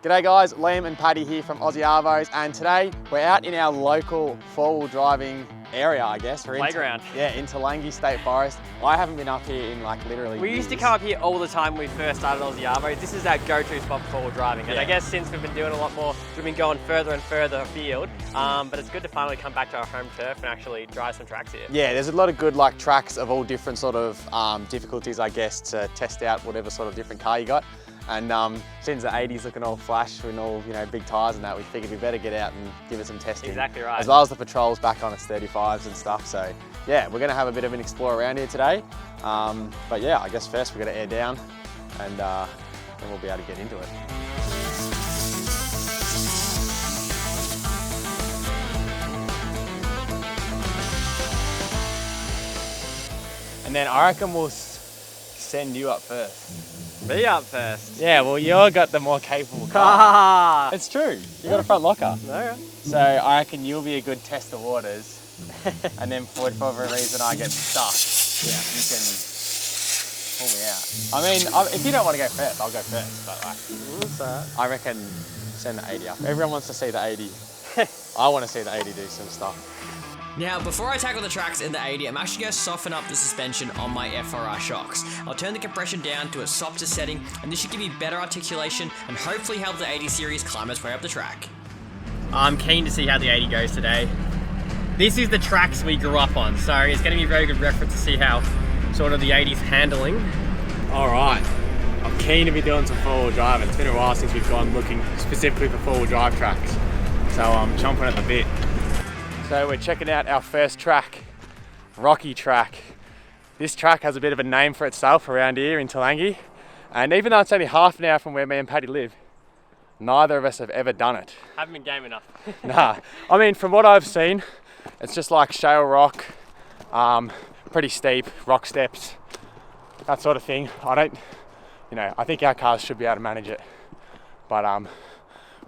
G'day guys, Liam and Paddy here from Aussie Arvos, and today we're out in our local four-wheel driving area, I guess. We're Playground. in Toolangi State Forest. I haven't been up here in like literally We used to come up here all the time when we first started Aussie Arvos. This is our go-to spot for four-wheel driving. And I guess since we've been doing a lot more, we've been going further and further afield. But it's good to finally come back to our home turf and actually drive some tracks here. Yeah, there's a lot of good like tracks of all different sort of difficulties, I guess, to test out whatever sort of different car you got. And since the 80's looking all flash and all, you know, big tyres and that, we figured we better get out and give it some testing. Exactly right. As well as the patrols back on its 35s and stuff. So yeah, we're going to have a bit of an explore around here today. But yeah, I guess first we're going to air down and then we'll be able to get into it. And then I reckon we'll send you up first. Me up first. Yeah, well, you've got the more capable car. It's true. You got a front locker. Okay. So I reckon you'll be a good test of waters. And then for whatever reason I get stuck, yeah, you can pull me out. I mean, if you don't want to go first, I'll go first. But like, I reckon send the 80 up. Everyone wants to see the 80. I want to see the 80 do some stuff. Now, before I tackle the tracks in the 80, I'm actually going to soften up the suspension on my FRR shocks. I'll turn the compression down to its softest setting, and this should give me better articulation and hopefully help the 80 series climb its way up the track. I'm keen to see how the 80 goes today. This is the tracks we grew up on, so it's going to be a very good reference to see how sort of the 80's handling. All right, I'm keen to be doing some four-wheel drive. It's been a while since we've gone looking specifically for four-wheel drive tracks, so I'm chomping at the bit. So we're checking out our first track, Rocky Track. This track has a bit of a name for itself around here in Toolangi, and even though it's only half an hour from where me and Paddy live, neither of us have ever done it. Haven't been game enough. Nah, I mean, from what I've seen, it's just like shale rock, pretty steep, rock steps, that sort of thing. I think our cars should be able to manage it, but we'll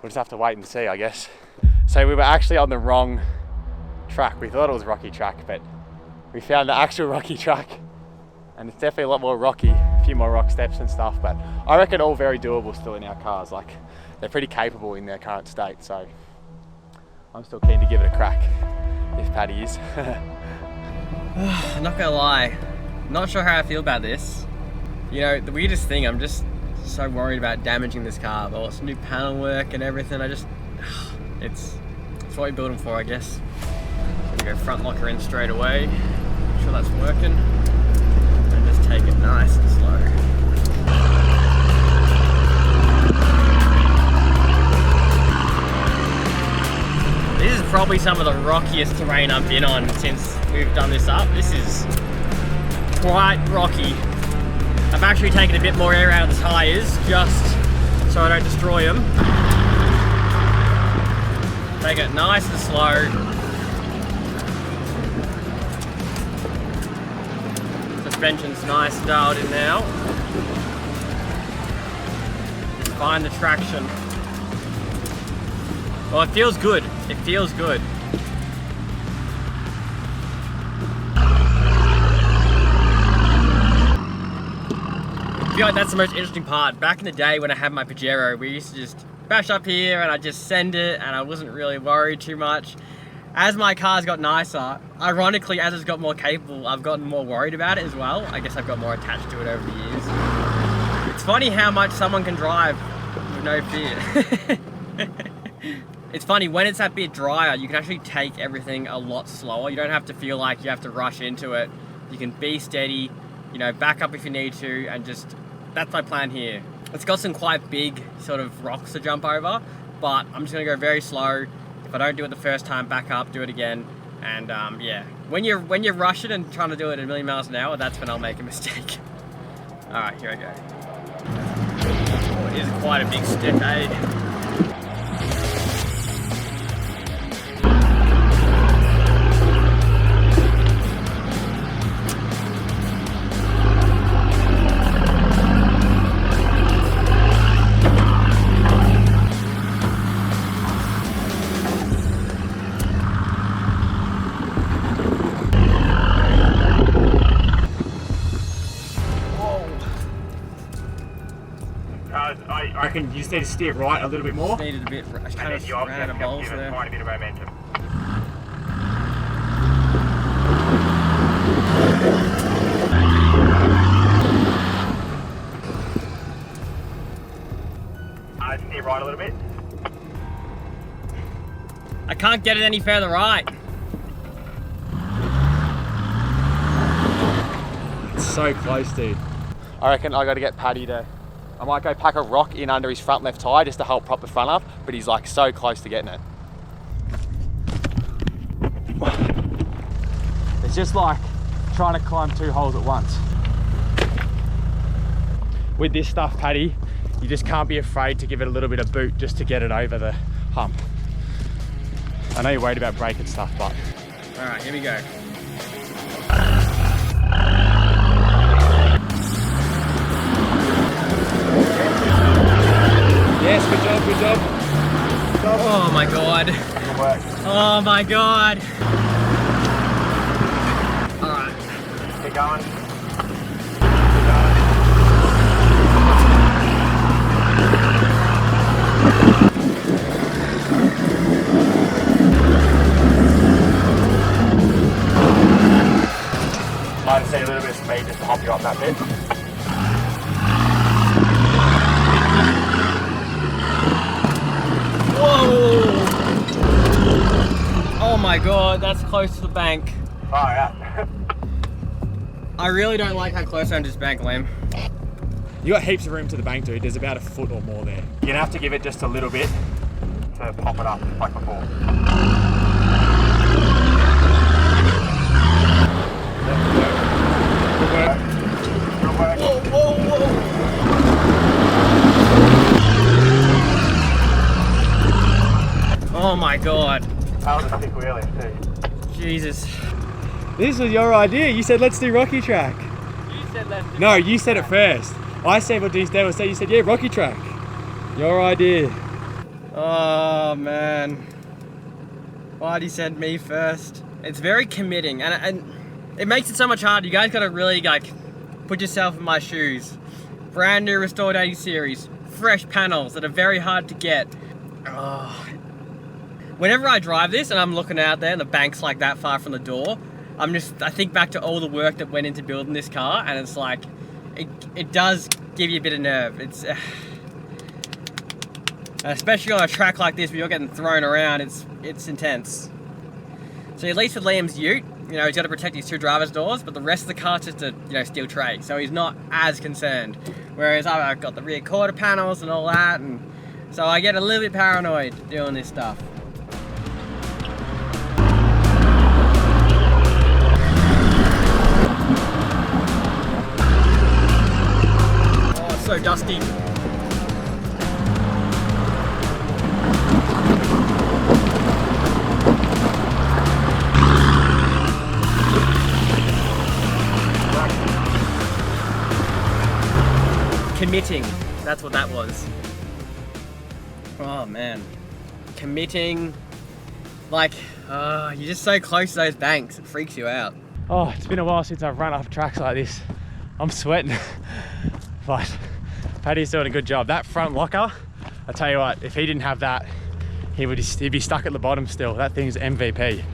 just have to wait and see, I guess. So we were actually on the wrong track. We thought it was Rocky Track, but we found the actual Rocky Track, and it's definitely a lot more rocky, a few more rock steps and stuff, but I reckon all very doable still in our cars. Like, they're pretty capable in their current state, so I'm still keen to give it a crack, if Paddy is. I'm not gonna lie, not sure how I feel about this. You know, the weirdest thing, I'm just so worried about damaging this car. All this new panel work and everything, it's what we build them for, I guess. Go front locker in straight away, make sure that's working, and just take it nice and slow. This is probably some of the rockiest terrain I've been on since we've done this up. This is quite rocky. I've actually taken a bit more air out of the tyres just so I don't destroy them. Take it nice and slow. Suspension's nice, dialed in now. Just find the traction. Well, it feels good. It feels good. I feel like that's the most interesting part. Back in the day when I had my Pajero, we used to just bash up here and I'd just send it and I wasn't really worried too much. As my car's got nicer, ironically, as it's got more capable, I've gotten more worried about it as well. I guess I've got more attached to it over the years. It's funny how much someone can drive with no fear. It's funny, when it's that bit drier, you can actually take everything a lot slower. You don't have to feel like you have to rush into it. You can be steady, you know, back up if you need to, and just, that's my plan here. It's got some quite big sort of rocks to jump over, but I'm just gonna go very slow. If I don't do it the first time, back up, do it again, and yeah. When you're rushing and trying to do it at 1,000,000 miles an hour, that's when I'll make a mistake. All right, here I go. Oh, it is quite a big step, eh? reckon you just need to steer it right a little bit more? Needed a bit, I kind of ran out of balls there. Quite a bit of momentum. Steer right a little bit. I can't get it any further right. It's so close, dude. I reckon I got to get Paddy to. I might go pack a rock in under his front left tyre just to help prop the front up, but he's like so close to getting it. It's just like trying to climb 2 holes at once. With this stuff, Paddy, you just can't be afraid to give it a little bit of boot just to get it over the hump. I know you're worried about brake and stuff, but... All right, here we go. Yes, good job, good job. Good job. Oh my God. Good work. Oh my God. All right. Keep going. Might have seen a little bit of speed just to hop you up that bit. Whoa! Oh my God, that's close to the bank. Far out. I really don't like how close I am to this bank, Liam. You got heaps of room to the bank, dude. There's about a foot or more there. You're gonna have to give it just a little bit to pop it up like before. Good work. Good work. Whoa, whoa, whoa! Oh my God. That was a thick wheelie too. Jesus. This was your idea. You said let's do Rocky Track. You said let's do No, you said it first. I said what these devils say. You said yeah, Rocky Track. Your idea. Oh man. Why'd he send me first? It's very committing and it makes it so much harder. You guys gotta really like put yourself in my shoes. Brand new restored 80 series, fresh panels that are very hard to get. Oh. Whenever I drive this and I'm looking out there and the bank's like that far from the door, I think back to all the work that went into building this car, and it's like, it does give you a bit of nerve. It's, especially on a track like this where you're getting thrown around, it's intense. So at least with Liam's ute, you know, he's got to protect his 2 driver's doors, but the rest of the car's just a, you know, steel tray, so he's not as concerned. Whereas I've got the rear quarter panels and all that, and so I get a little bit paranoid doing this stuff. Oh, it's so dusty. Committing, that's what that was. Oh man, committing, like, you're just so close to those banks, it freaks you out. Oh, it's been a while since I've run up tracks like this. I'm sweating, but Paddy's doing a good job. That front locker, I tell you what, if he didn't have that, he'd be stuck at the bottom still. That thing's MVP.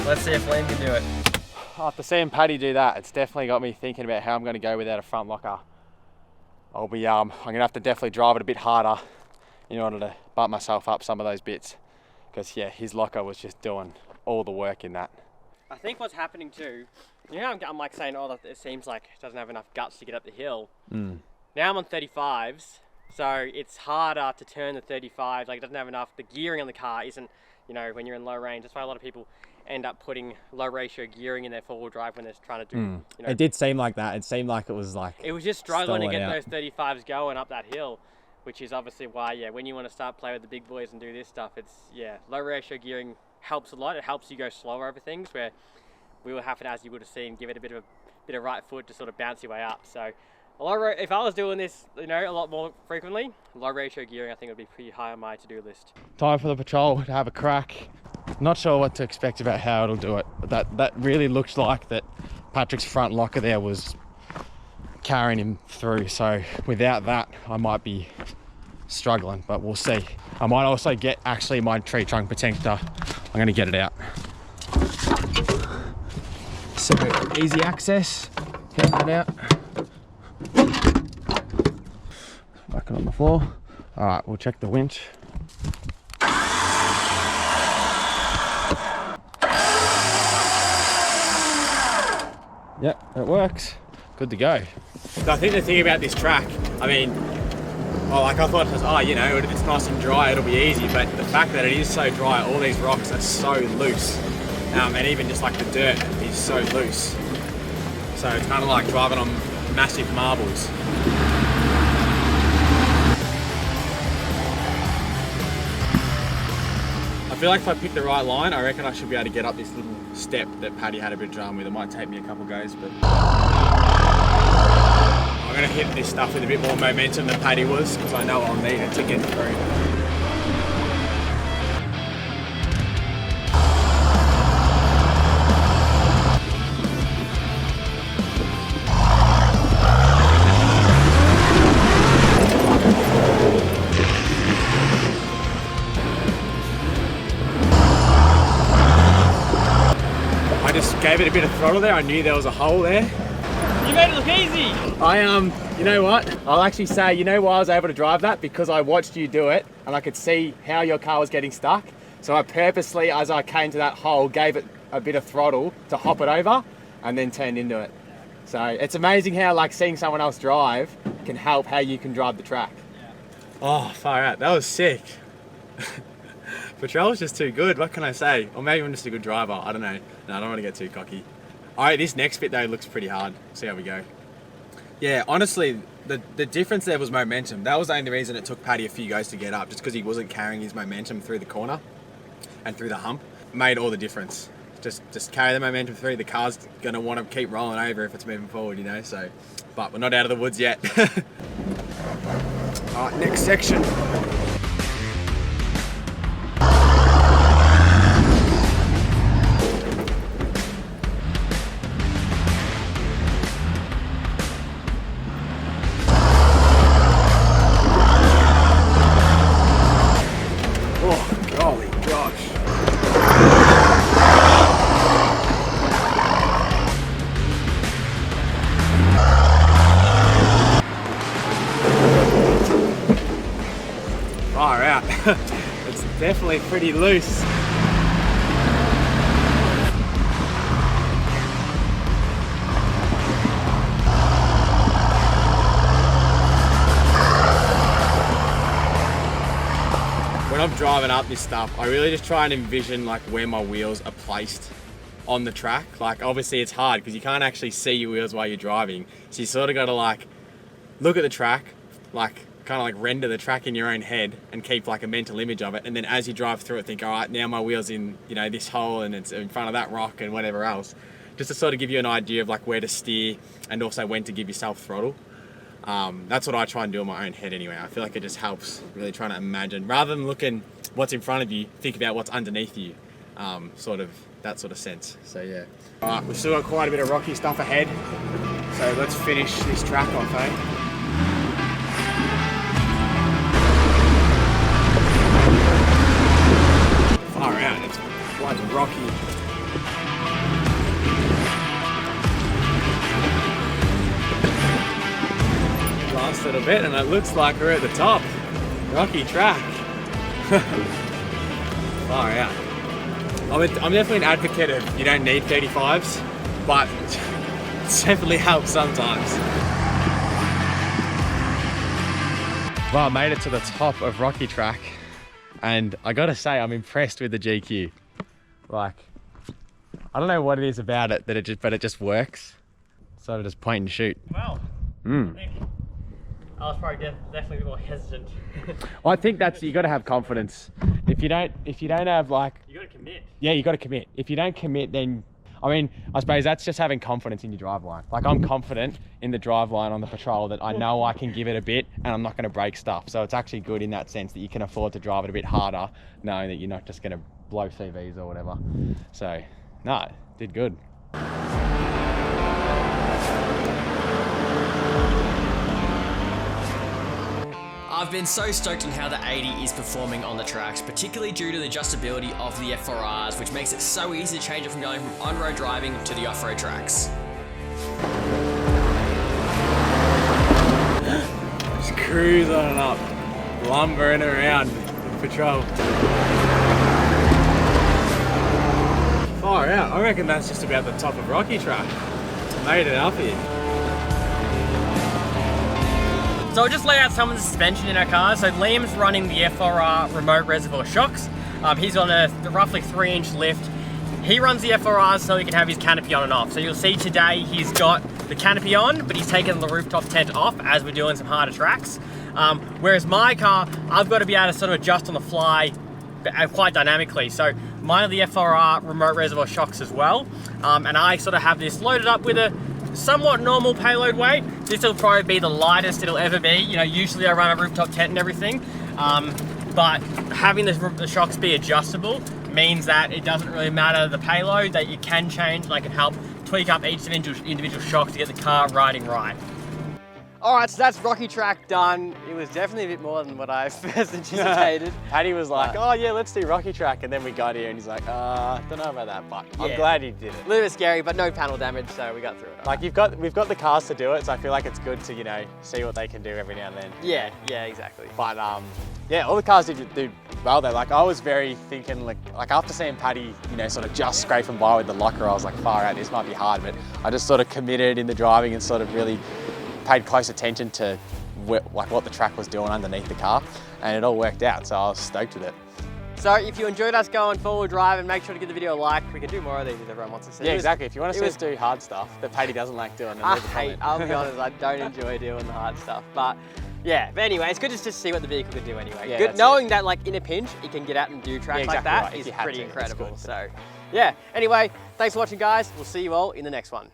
Let's see if Liam can do it. After seeing Paddy do that, it's definitely got me thinking about how I'm going to go without a front locker. I'm going to have to definitely drive it a bit harder in order to bump myself up some of those bits. Because yeah, his locker was just doing all the work in that. I think what's happening too, you know how I'm like saying, oh, it seems like it doesn't have enough guts to get up the hill. Now I'm on 35s, so it's harder to turn the 35, like it doesn't have enough, the gearing on the car isn't, you know, when you're in low range. That's why a lot of people end up putting low ratio gearing in their 4-wheel drive when they're trying to do, you know. It did seem like that. It seemed like it was like... It was just struggling to get out. those 35s going up that hill, which is obviously why, yeah, when you want to start playing with the big boys and do this stuff, it's, yeah, low ratio gearing helps a lot. It helps you go slower over things, where we will have to, as you would have seen, give it a bit of right foot to sort of bounce your way up. So If I was doing this, you know, a lot more frequently, low ratio gearing I think would be pretty high on my to-do list. Time for the patrol to have a crack. Not sure what to expect about how it'll do it, but that really looks like that Patrick's front locker there was carrying him through, so without that I might be struggling, but we'll see. I might also get actually my tree trunk protector. I'm going to get it out. So easy access, get that out. Back it on the floor. All right, we'll check the winch. Yep, it works. Good to go. So I think the thing about this track, I mean, well, like I thought it was, oh, you know, if it's nice and dry, it'll be easy, but the fact that it is so dry, all these rocks are so loose, and even just like the dirt is so loose. So it's kind of like driving on massive marbles. I feel like if I pick the right line, I reckon I should be able to get up this little step that Paddy had a bit of drama with. It might take me a couple goes, but I'm going to hit this stuff with a bit more momentum than Paddy was, because I know I'll need it to get through. Gave it a bit of throttle there. I knew there was a hole there. You made it look easy. You know what? I'll actually say, you know why I was able to drive that? Because I watched you do it and I could see how your car was getting stuck. So I purposely, as I came to that hole, gave it a bit of throttle to hop it over and then turned into it. So it's amazing how like seeing someone else drive can help how you can drive the track. Yeah. Oh, far out. That was sick. Patrol's just too good, what can I say? Or maybe I'm just a good driver, I don't know. No, I don't want to get too cocky. Alright, this next bit though looks pretty hard. See how we go. Yeah, honestly, the difference there was momentum. That was the only reason it took Paddy a few goes to get up, just because he wasn't carrying his momentum through the corner and through the hump. Made all the difference. Just carry the momentum through. The car's going to want to keep rolling over if it's moving forward, you know, so. But we're not out of the woods yet. Alright, next section. Far out. It's definitely pretty loose. When I'm driving up this stuff, I really just try and envision like where my wheels are placed on the track. Like obviously it's hard because you can't actually see your wheels while you're driving. So you sort of got to like look at the track, like kind of like render the track in your own head and keep like a mental image of it. And then as you drive through it, think, all right, now my wheel's in, you know, this hole and it's in front of that rock and whatever else. Just to sort of give you an idea of like where to steer and also when to give yourself throttle. That's what I try and do in my own head anyway. I feel like it just helps really trying to imagine. Rather than looking what's in front of you, think about what's underneath you. Sort of that sort of sense. So yeah. All right, we've still got quite a bit of rocky stuff ahead. So let's finish this track off, eh? Far out, it's quite rocky. Last little bit and it looks like we're at the top. Rocky track. Far out. I'm definitely an advocate of you don't need 35s, but it definitely helps sometimes. Well, I made it to the top of Rocky Track and I gotta say I'm impressed with the GQ. Like, I don't know what it is about it that it just works. Sort of just point and shoot. Wow. I was probably definitely a bit more hesitant. I think that's, you got to have confidence. If you don't have like, You got to commit. yeah, you got to commit. If you don't commit, then I mean, I suppose that's just having confidence in your driveline. Like, I'm confident in the driveline on the Patrol that I know I can give it a bit and I'm not going to break stuff. So it's actually good in that sense that you can afford to drive it a bit harder, knowing that you're not just going to blow CVs or whatever. So, no, did good. I've been so stoked on how the 80 is performing on the tracks, particularly due to the adjustability of the F4Rs, which makes it so easy to change it from going from on-road driving to the off-road tracks. Just cruising on up, lumbering around the Patrol. Far out. I reckon that's just about the top of Rocky Track. Made it up here. So I'll just lay out some of the suspension in our car. So Liam's running the F4R remote reservoir shocks. He's on a roughly 3-inch lift. He runs the F4Rs so he can have his canopy on and off. So you'll see today he's got the canopy on, but he's taken the rooftop tent off as we're doing some harder tracks. Whereas my car, I've got to be able to sort of adjust on the fly quite dynamically. So mine are the F4R remote reservoir shocks as well. And I sort of have this loaded up with a somewhat normal payload weight. This will probably be the lightest it'll ever be. You know, usually I run a rooftop tent and everything, but having the shocks be adjustable means that it doesn't really matter the payload, that you can change, and I can help tweak up each individual shock to get the car riding right. All right, so that's Rocky Track done. It was definitely a bit more than what I first anticipated. Paddy was like, oh yeah, let's do Rocky Track. And then we got here and he's like, don't know about that, but I'm glad he did it. A little bit scary, but no panel damage, so we got through it. Like, we've got the cars to do it, so I feel like it's good to, you know, see what they can do every now and then. Yeah, exactly. But yeah, all the cars did well though. Like, I was very thinking, like after seeing Paddy, you know, sort of just scraping by with the locker, I was like, far out, this might be hard, but I just sort of committed in the driving and sort of really paid close attention to what the track was doing underneath the car, and it all worked out, so I was stoked with it. So if you enjoyed us going forward driving, make sure to give the video a like. We can do more of these if everyone wants to see. Yeah, exactly. If you want to see us do hard stuff that Paddy doesn't like doing, then leave a comment. I'll be honest, I don't enjoy doing the hard stuff, but yeah. But anyway, it's good just to see what the vehicle can do anyway. Yeah, good knowing that, like, in a pinch, it can get out and do tracks like that is pretty incredible. So yeah. Anyway, thanks for watching, guys. We'll see you all in the next one.